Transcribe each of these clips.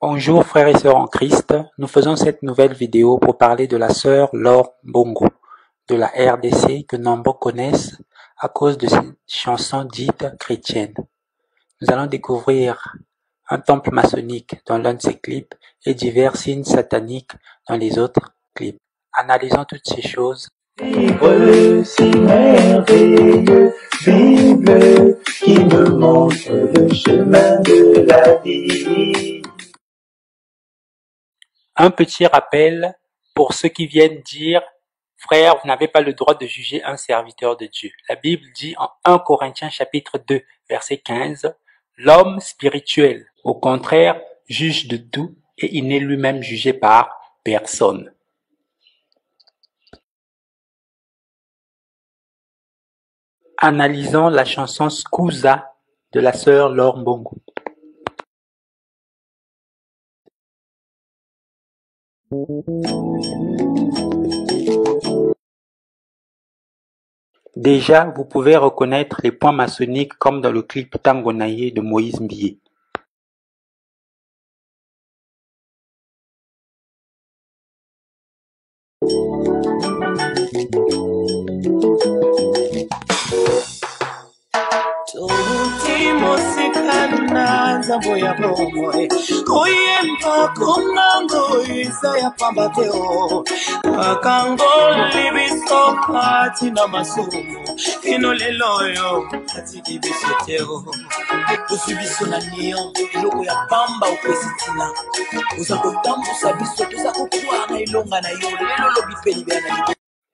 Bonjour frères et sœurs en Christ, nous faisons cette nouvelle vidéo pour parler de la sœur Laure Mbongo de la RDC que nombreux connaissent à cause de ses chansons dites chrétiennes. Nous allons découvrir un temple maçonnique dans l'un de ses clips et divers signes sataniques dans les autres clips. Analysons toutes ces choses. Livre si merveilleux, Bible qui me montre le chemin de la vie. Un petit rappel pour ceux qui viennent dire « Frère, vous n'avez pas le droit de juger un serviteur de Dieu ». La Bible dit en 1 Corinthiens chapitre 2, verset 15 « L'homme spirituel, au contraire, juge de tout et il n'est lui-même jugé par personne. » Analysons la chanson Scusa de la sœur Laure Mbongo. Déjà, vous pouvez reconnaître les points maçonniques comme dans le clip Tangonaye de Moïse Mbié.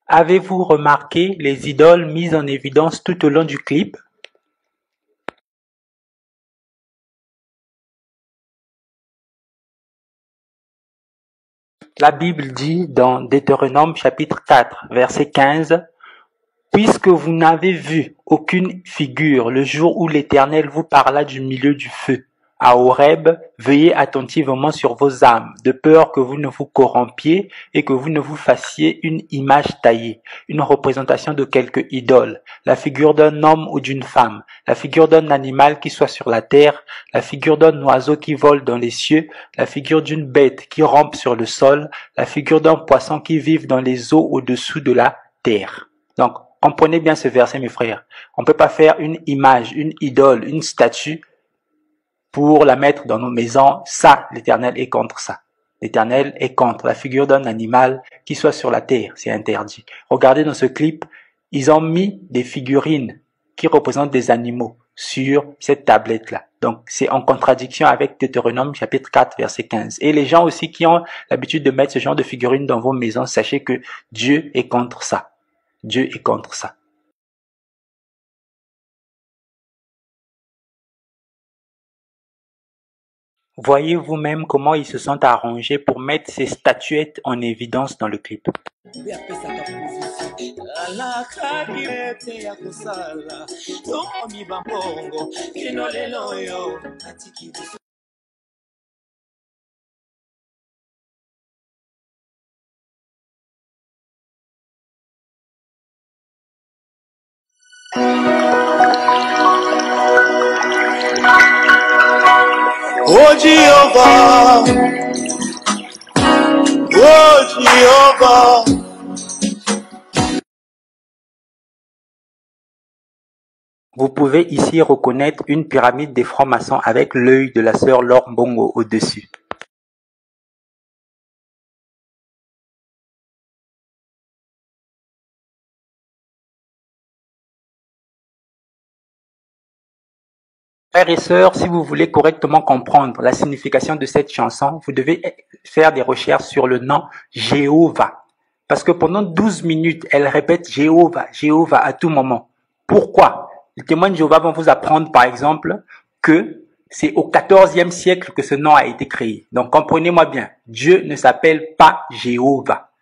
Avez-vous remarqué les idoles mises en évidence tout au long du clip? La Bible dit dans Deutéronome chapitre 4, verset 15, « Puisque vous n'avez vu aucune figure le jour où l'Éternel vous parla du milieu du feu, à Horeb, veillez attentivement sur vos âmes, de peur que vous ne vous corrompiez et que vous ne vous fassiez une image taillée, une représentation de quelque idole, la figure d'un homme ou d'une femme, la figure d'un animal qui soit sur la terre, la figure d'un oiseau qui vole dans les cieux, la figure d'une bête qui rampe sur le sol, la figure d'un poisson qui vive dans les eaux au-dessous de la terre. » Donc, comprenez bien ce verset, mes frères. On ne peut pas faire une image, une idole, une statue pour la mettre dans nos maisons. Ça, l'Éternel est contre ça. L'Éternel est contre la figure d'un animal qui soit sur la terre. C'est interdit. Regardez dans ce clip, ils ont mis des figurines qui représentent des animaux sur cette tablette-là. Donc, c'est en contradiction avec Deutéronome chapitre 4, verset 15. Et les gens aussi qui ont l'habitude de mettre ce genre de figurines dans vos maisons, sachez que Dieu est contre ça. Dieu est contre ça. Voyez vous-même comment ils se sont arrangés pour mettre ces statuettes en évidence dans le clip. Oh Jehovah, oh Jehovah. Vous pouvez ici reconnaître une pyramide des francs-maçons avec l'œil de la sœur Laure Mbongo au-dessus. Frères et sœurs, si vous voulez correctement comprendre la signification de cette chanson, vous devez faire des recherches sur le nom Jéhovah. Parce que pendant 12 minutes, elle répète Jéhovah, Jéhovah à tout moment. Pourquoi? Les témoins de Jéhovah vont vous apprendre, par exemple, que c'est au XIVe siècle que ce nom a été créé. Donc, comprenez-moi bien, Dieu ne s'appelle pas Jéhovah.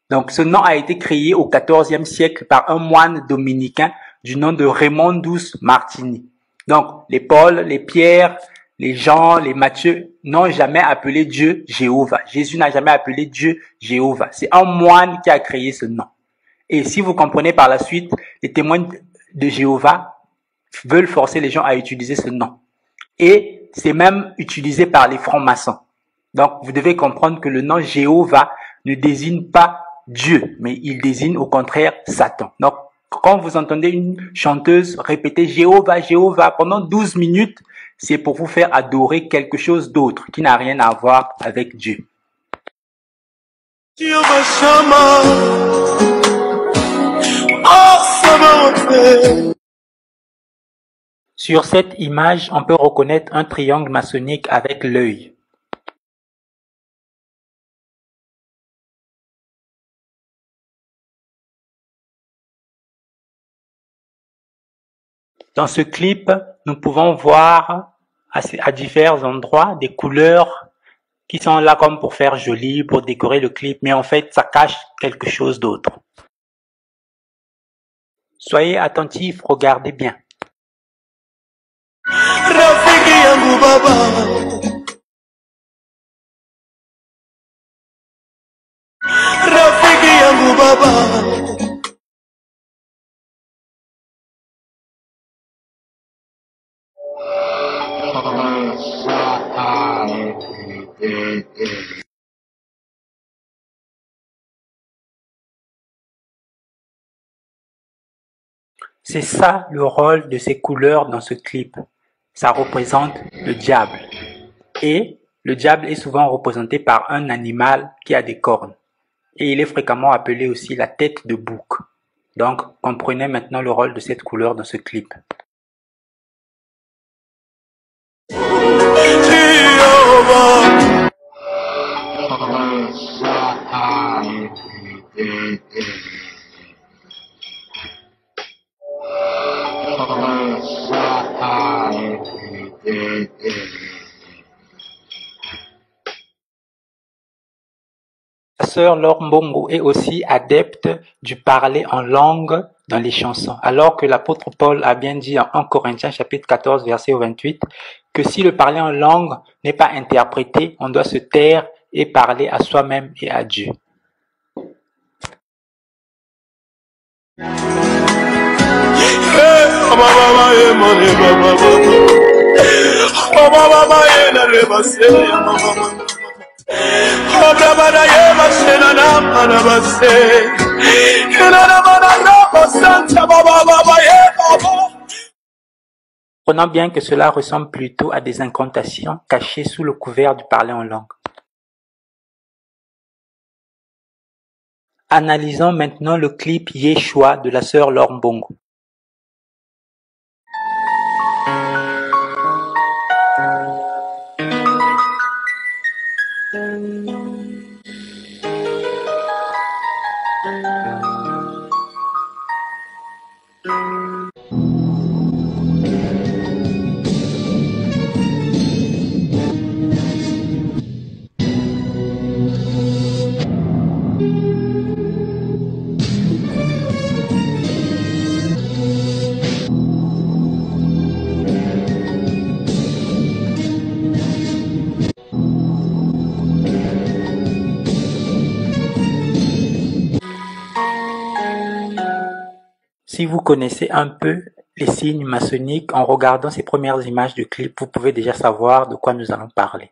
Donc, ce nom a été créé au XIVe siècle par un moine dominicain du nom de Raymondus Martini. Donc, les Paul, les Pierre, les Jean, les Matthieu n'ont jamais appelé Dieu Jéhovah. Jésus n'a jamais appelé Dieu Jéhovah. C'est un moine qui a créé ce nom. Et si vous comprenez par la suite, les témoins de Jéhovah veulent forcer les gens à utiliser ce nom. Et c'est même utilisé par les francs-maçons. Donc, vous devez comprendre que le nom Jéhovah ne désigne pas Dieu, mais il désigne au contraire Satan. Donc, quand vous entendez une chanteuse répéter Jéhovah, Jéhovah pendant 12 minutes, c'est pour vous faire adorer quelque chose d'autre qui n'a rien à voir avec Dieu. Jehovah Shammah, oh Sabaoth. Sur cette image, on peut reconnaître un triangle maçonnique avec l'œil. Dans ce clip, nous pouvons voir à divers endroits des couleurs qui sont là comme pour faire joli, pour décorer le clip, mais en fait, ça cache quelque chose d'autre. Soyez attentifs, regardez bien. Rafiki yangu baba, Rafiki yangu baba. C'est ça le rôle de ces couleurs dans ce clip. Ça représente le diable. Et le diable est souvent représenté par un animal qui a des cornes. Et il est fréquemment appelé aussi la tête de bouc. Donc, comprenez maintenant le rôle de cette couleur dans ce clip. La sœur Laure Mbongo est aussi adepte du parler en langue dans les chansons, alors que l'apôtre Paul a bien dit en 1 Corinthiens chapitre 14 verset 28 que si le parler en langue n'est pas interprété, on doit se taire et parler à soi-même et à Dieu. Prenons bien que cela ressemble plutôt à des incantations cachées sous le couvert du parler en langue. Analysons maintenant le clip Yeshua de la sœur Laure Mbongo. Si vous connaissez un peu les signes maçonniques, en regardant ces premières images du clip, vous pouvez déjà savoir de quoi nous allons parler.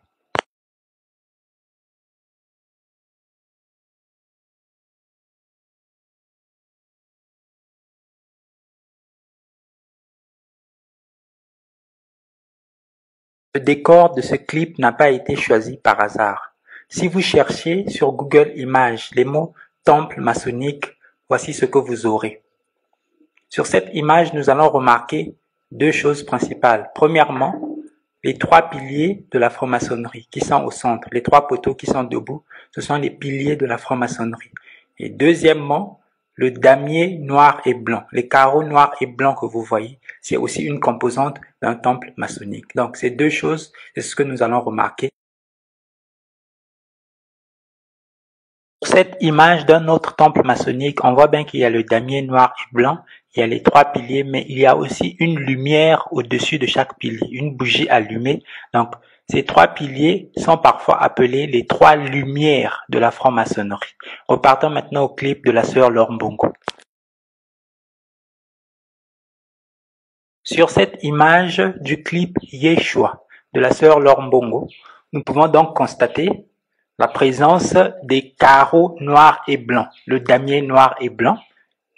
Le décor de ce clip n'a pas été choisi par hasard. Si vous cherchez sur Google Images les mots temple maçonnique, voici ce que vous aurez. Sur cette image, nous allons remarquer deux choses principales. Premièrement, les trois piliers de la franc-maçonnerie qui sont au centre, les trois poteaux qui sont debout, ce sont les piliers de la franc-maçonnerie. Et deuxièmement, le damier noir et blanc, les carreaux noirs et blancs que vous voyez, c'est aussi une composante d'un temple maçonnique. Donc ces deux choses, c'est ce que nous allons remarquer. Sur cette image d'un autre temple maçonnique, on voit bien qu'il y a le damier noir et blanc, il y a les trois piliers, mais il y a aussi une lumière au-dessus de chaque pilier, une bougie allumée. Donc, ces trois piliers sont parfois appelés les trois lumières de la franc-maçonnerie. Repartons maintenant au clip de la sœur Laure Mbongo. Sur cette image du clip Yeshua de la sœur Laure Mbongo, Nous pouvons donc constater la présence des carreaux noirs et blancs, le damier noir et blanc.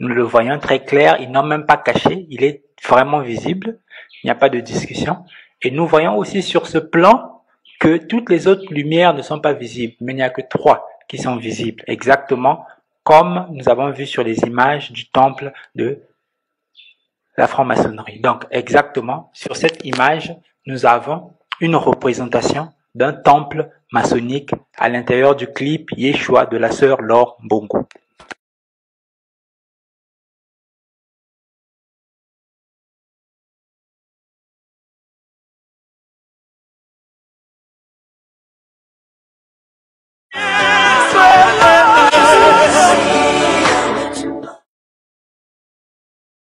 Nous le voyons très clair, ils n'ont même pas caché, il est vraiment visible, il n'y a pas de discussion. Et nous voyons aussi sur ce plan que toutes les autres lumières ne sont pas visibles, mais il n'y a que 3 qui sont visibles, exactement comme nous avons vu sur les images du temple de la franc-maçonnerie. Donc exactement, sur cette image, nous avons une représentation d'un temple maçonnique à l'intérieur du clip Yeshua de la sœur Laure Mbongo.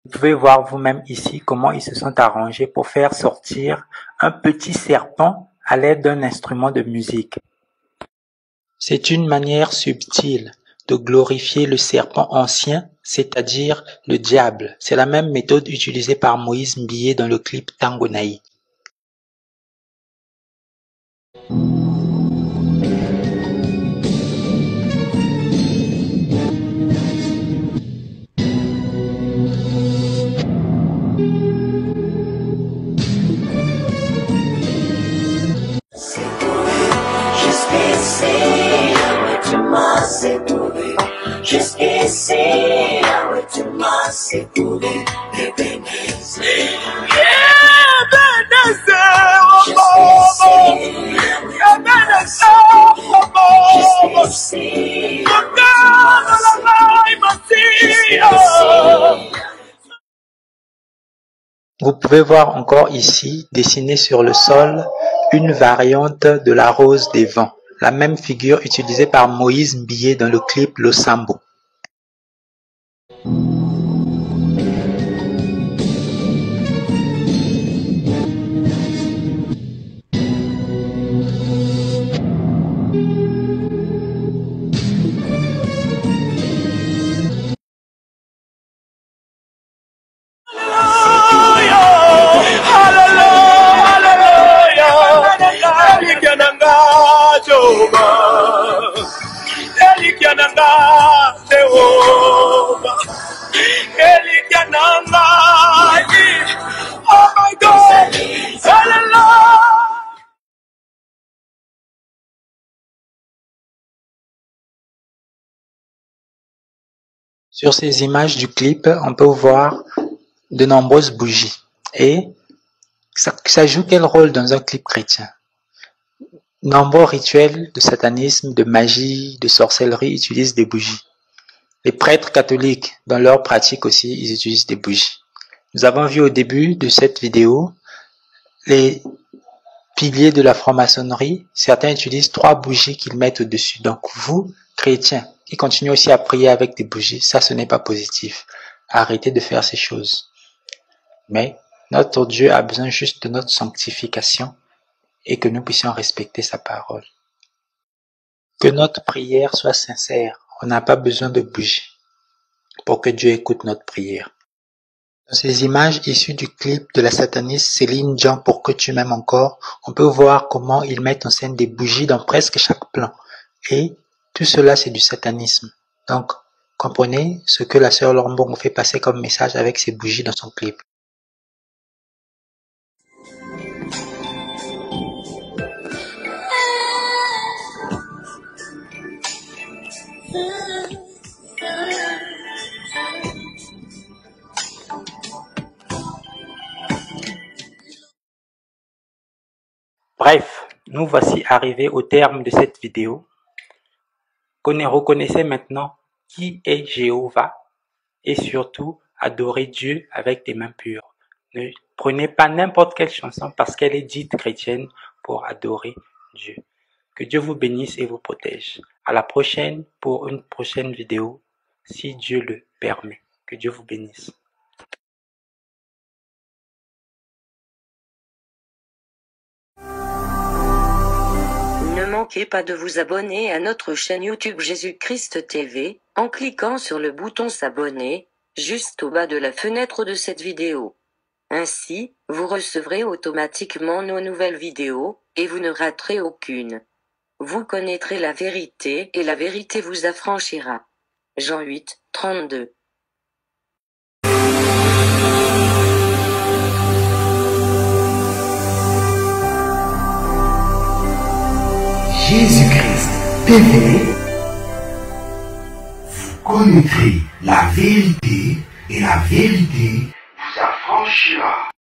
Vous pouvez voir vous-même ici comment ils se sont arrangés pour faire sortir un petit serpent à l'aide d'un instrument de musique. C'est une manière subtile de glorifier le serpent ancien, c'est-à-dire le diable. C'est la même méthode utilisée par Moïse Mbiye dans le clip Tangonaï. Vous pouvez voir encore ici, dessinée sur le sol, une variante de la rose des vents, la même figure utilisée par Moïse Mbiye dans le clip Losambo. Sur ces images du clip, on peut voir de nombreuses bougies. Et ça joue quel rôle dans un clip chrétien? Nombreux rituels de satanisme, de magie, de sorcellerie utilisent des bougies. Les prêtres catholiques, dans leur pratique aussi, ils utilisent des bougies. Nous avons vu au début de cette vidéo les piliers de la franc-maçonnerie. Certains utilisent 3 bougies qu'ils mettent au-dessus. Donc vous, chrétiens, qui continuez aussi à prier avec des bougies, ça ce n'est pas positif. Arrêtez de faire ces choses. Mais notre Dieu a besoin juste de notre sanctification et que nous puissions respecter sa parole. Que notre prière soit sincère. On n'a pas besoin de bougies pour que Dieu écoute notre prière. Dans ces images issues du clip de la sataniste Céline Dion Pour que tu m'aimes encore, on peut voir comment ils mettent en scène des bougies dans presque chaque plan. Et tout cela, c'est du satanisme. Donc, comprenez ce que la sœur Laure Mbongo fait passer comme message avec ses bougies dans son clip. Bref, nous voici arrivés au terme de cette vidéo. Reconnaissez maintenant qui est Jéhovah et surtout adorez Dieu avec des mains pures. Ne prenez pas n'importe quelle chanson parce qu'elle est dite chrétienne pour adorer Dieu. Que Dieu vous bénisse et vous protège. À la prochaine pour une prochaine vidéo, si Dieu le permet. Que Dieu vous bénisse. Ne manquez pas de vous abonner à notre chaîne YouTube Jésus-Christ TV, en cliquant sur le bouton s'abonner, juste au bas de la fenêtre de cette vidéo. Ainsi, vous recevrez automatiquement nos nouvelles vidéos, et vous ne raterez aucune. Vous connaîtrez la vérité et la vérité vous affranchira. Jean 8, 32. Jésus-Christ TV, vous connaîtrez la vérité et la vérité vous affranchira.